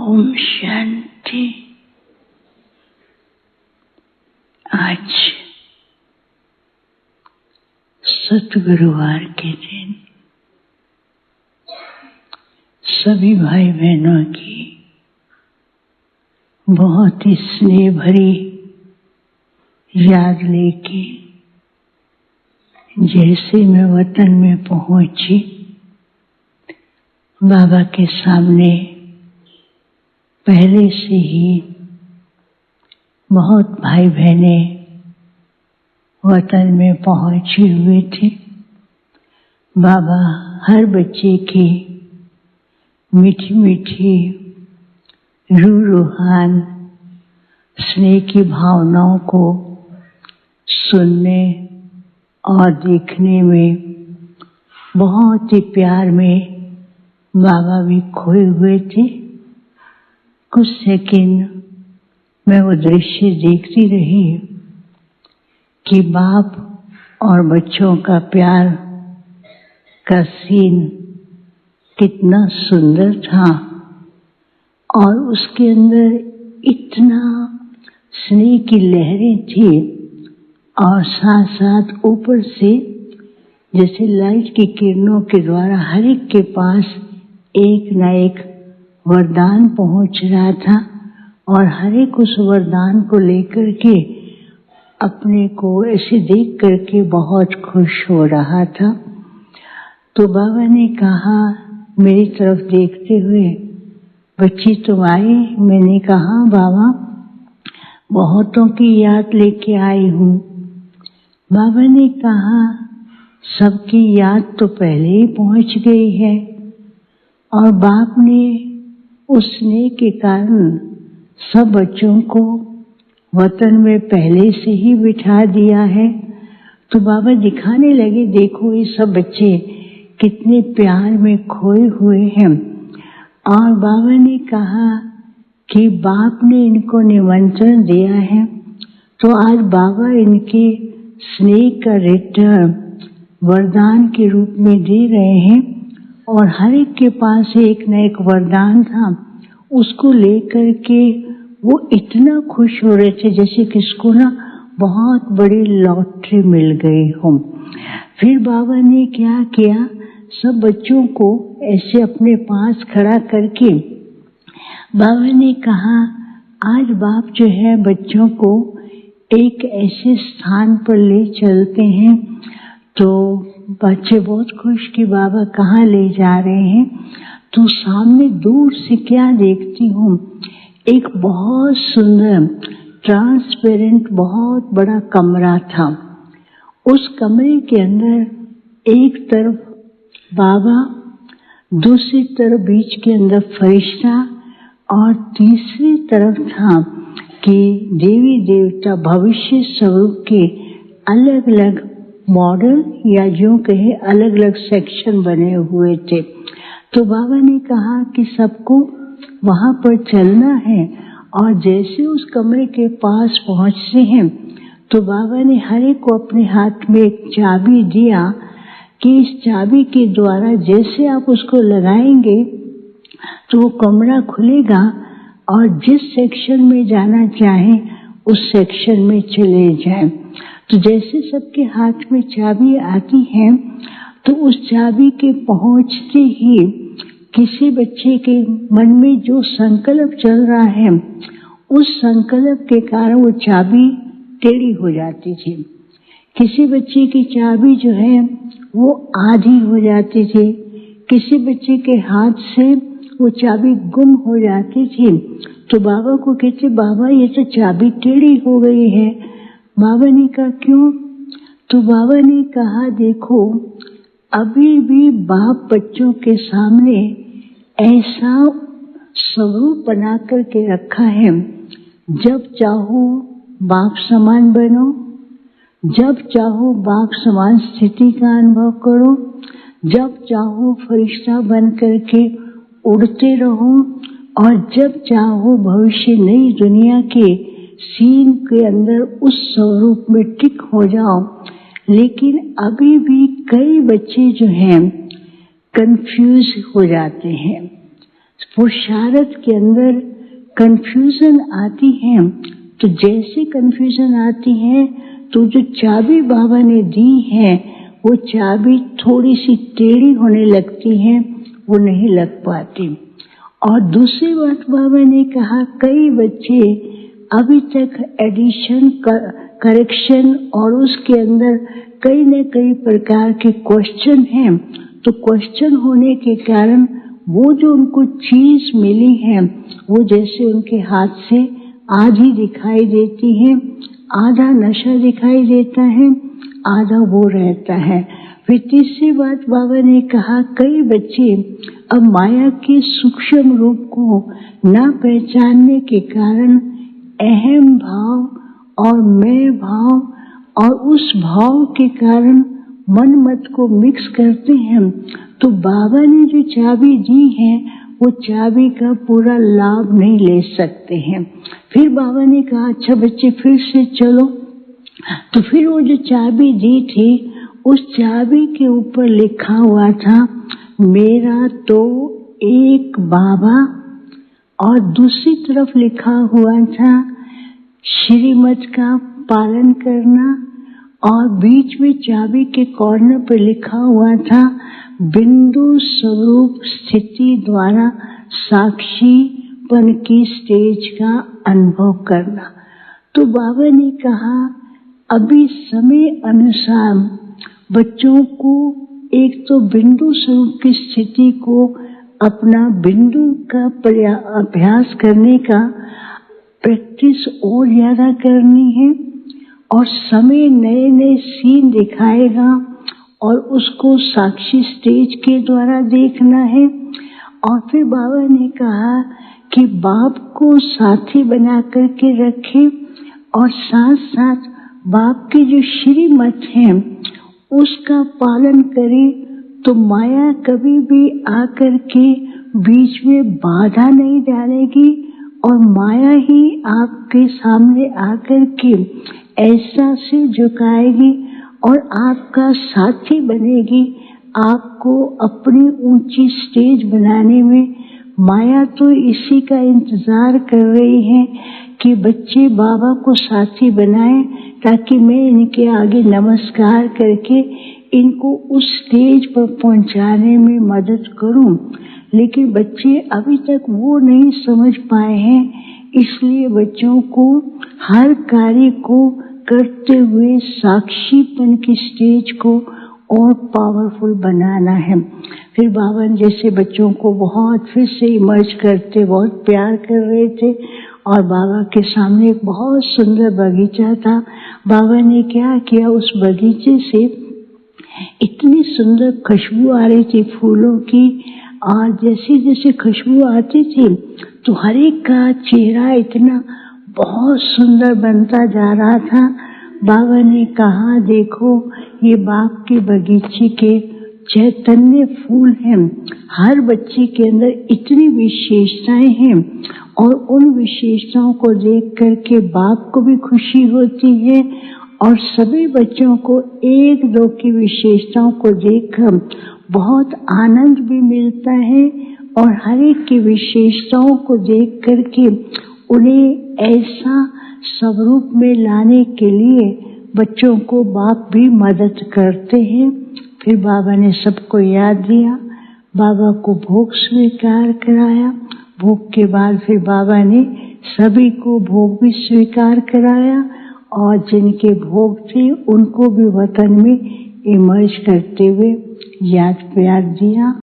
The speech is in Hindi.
ओम शांति। आज सतगुरुवार के दिन सभी भाई बहनों की बहुत ही स्नेह भरी याद लेके जैसे मैं वतन में पहुंची, बाबा के सामने पहले से ही बहुत भाई बहने वतन में पहुंचे हुए थे। बाबा हर बच्चे की मीठी मीठी रूहान स्नेह की भावनाओं को सुनने और देखने में बहुत ही प्यार में बाबा भी खोए हुए थे। कुछ सेकंड मैं वो दृश्य देखती रही कि बाप और बच्चों का प्यार का सीन कितना सुंदर था और उसके अंदर इतना स्नेह की लहरें थी और साथ साथ ऊपर से जैसे लाइट की किरणों के द्वारा हर एक के पास एक न एक वरदान पहुंच रहा था और हर एक उस वरदान को लेकर के अपने को ऐसे देख करके बहुत खुश हो रहा था। तो बाबा ने कहा मेरी तरफ देखते हुए, बच्ची तुम आई? मैंने कहा बाबा बहुतों की याद लेके आई हूँ। बाबा ने कहा सबकी याद तो पहले ही पहुंच गई है और बाप ने उस स्नेह के कारण सब बच्चों को वतन में पहले से ही बिठा दिया है। तो बाबा दिखाने लगे, देखो ये सब बच्चे कितने प्यार में खोए हुए हैं। और बाबा ने कहा कि बाप ने इनको निमंत्रण दिया है तो आज बाबा इनके स्नेह का रिटर्न वरदान के रूप में दे रहे हैं और हर एक के पास एक न एक वरदान था। उसको लेकर के वो इतना खुश हो रहे थे जैसे किसको ना बहुत बड़ी लॉटरी मिल गई हो। फिर बाबा ने क्या किया, सब बच्चों को ऐसे अपने पास खड़ा करके बाबा ने कहा आज बाप जो है बच्चों को एक ऐसे स्थान पर ले चलते हैं। तो बच्चे बहुत खुश कि बाबा कहाँ ले जा रहे हैं। तो सामने दूर से क्या देखती हूँ, एक बहुत सुंदर ट्रांसपेरेंट बहुत बड़ा कमरा था। उस कमरे के अंदर एक तरफ बाबा, दूसरी तरफ बीच के अंदर फरिश्ता और तीसरी तरफ था कि देवी देवता भविष्य स्वरूप के अलग अलग मॉडल या यूं कहे अलग अलग सेक्शन बने हुए थे। तो बाबा ने कहा कि सबको वहां पर चलना है और जैसे उस कमरे के पास पहुंचते हैं तो बाबा ने हर एक को अपने हाथ में एक चाबी दिया कि इस चाबी के द्वारा जैसे आप उसको लगाएंगे तो वो कमरा खुलेगा और जिस सेक्शन में जाना चाहें उस सेक्शन में चले जाएं। तो जैसे सबके हाथ में चाबी आती है तो उस चाबी के पहुंचते ही किसी बच्चे के मन में जो संकल्प चल रहा है उस संकल्प के कारण वो चाबी टेढ़ी हो जाती थी। किसी बच्चे की चाबी जो है वो आधी हो जाती थी, किसी बच्चे के हाथ से वो चाबी गुम हो जाती थी। तो बाबा को कहते, बाबा ये तो चाबी टेढ़ी हो गई है। बाबा ने कहा क्यों? तो बाबा ने कहा देखो अभी भी बाप बच्चों के सामने ऐसा स्वरूप बना करके रखा है, जब चाहो बाप समान बनो, जब चाहो बाप समान स्थिति का अनुभव करो, जब चाहो फरिश्ता बन करके उड़ते रहो और जब चाहो भविष्य नई दुनिया के सीन के अंदर उस स्वरूप में टिक हो जाओ। लेकिन अभी भी कई बच्चे जो हैं कंफ्यूज हो जाते हैं। पुरुषार्थ के अंदर कंफ्यूजन आती है, तो जैसे कंफ्यूजन आती है तो जो चाबी बाबा ने दी है वो चाबी थोड़ी सी टेढ़ी होने लगती है, वो नहीं लग पाती। और दूसरी बात बाबा ने कहा, कई बच्चे अभी तक एडिशन करेक्शन और उसके अंदर कई न कई प्रकार के क्वेश्चन हैं, तो क्वेश्चन होने के कारण वो जो उनको चीज मिली है वो जैसे उनके हाथ से आधी दिखाई देती है, आधा नशा दिखाई देता है, आधा वो रहता है। फिर तीसरी बात बाबा ने कहा, कई बच्चे अब माया के सूक्ष्म रूप को न पहचानने के कारण अहम भाव और मैं भाव और उस भाव के कारण मन मत को मिक्स करते हैं, तो बाबा ने जो चाबी दी है वो चाबी का पूरा लाभ नहीं ले सकते हैं। फिर बाबा ने कहा, अच्छा बच्चे फिर से चलो। तो फिर वो जो चाबी दी थी उस चाबी के ऊपर लिखा हुआ था, मेरा तो एक बाबा, और दूसरी तरफ लिखा हुआ था श्रीमत का पालन करना, और बीच में चाबी के कॉर्नर पर लिखा हुआ था बिंदु स्वरूप स्थिति द्वारा साक्षीपन की स्टेज का अनुभव करना। तो बाबा ने कहा, अभी समय अनुसार बच्चों को एक तो बिंदु स्वरूप की स्थिति को अपना बिंदु का अभ्यास करने का प्रैक्टिस और ज्यादा करनी है, और समय नए नए सीन दिखाएगा और उसको साक्षी स्टेज के द्वारा देखना है। और फिर बाबा ने कहा कि बाप को साथी बना करके रखे और साथ साथ बाप के जो श्रीमत है उसका पालन करे, तो माया कभी भी आकर के बीच में बाधा नहीं डालेगी और माया ही आपके सामने आकर के ऐसा सिर झुकाएगी और आपका साथी बनेगी, आपको अपनी ऊंची स्टेज बनाने में। माया तो इसी का इंतजार कर रही है कि बच्चे बाबा को साथी बनाएं ताकि मैं इनके आगे नमस्कार करके इनको उस स्टेज पर पहुंचाने में मदद करूं। लेकिन बच्चे अभी तक वो नहीं समझ पाए हैं, इसलिए बच्चों को हर कार्य को करते हुए साक्षीपन की स्टेज को और पावरफुल बनाना है। फिर बाबा ने जैसे बच्चों को बहुत फिर से इमर्ज करते बहुत प्यार कर रहे थे, और बाबा के सामने एक बहुत सुंदर बगीचा था। बाबा ने क्या किया, उस बगीचे से इतनी सुंदर खुशबू आ रही थी फूलों की, और जैसे जैसे खुशबू आती थी तो हर एक का चेहरा इतना बहुत सुंदर बनता जा रहा था। बाबा ने कहा, देखो ये बाप के बगीचे के चैतन्य फूल हैं, हर बच्चे के अंदर इतनी विशेषताएं हैं, और उन विशेषताओं को देख करके बाप को भी खुशी होती है और सभी बच्चों को एक दो की विशेषताओं को देखकर बहुत आनंद भी मिलता है, और हर एक की विशेषताओं को देख करके उन्हें ऐसा स्वरूप में लाने के लिए बच्चों को बाप भी मदद करते हैं। फिर बाबा ने सबको याद दिया, बाबा को भोग स्वीकार कराया। भोग के बाद फिर बाबा ने सभी को भोग भी स्वीकार कराया, और जिनके भोग थे उनको भी वतन में इमर्ज करते हुए याद प्यार दिया।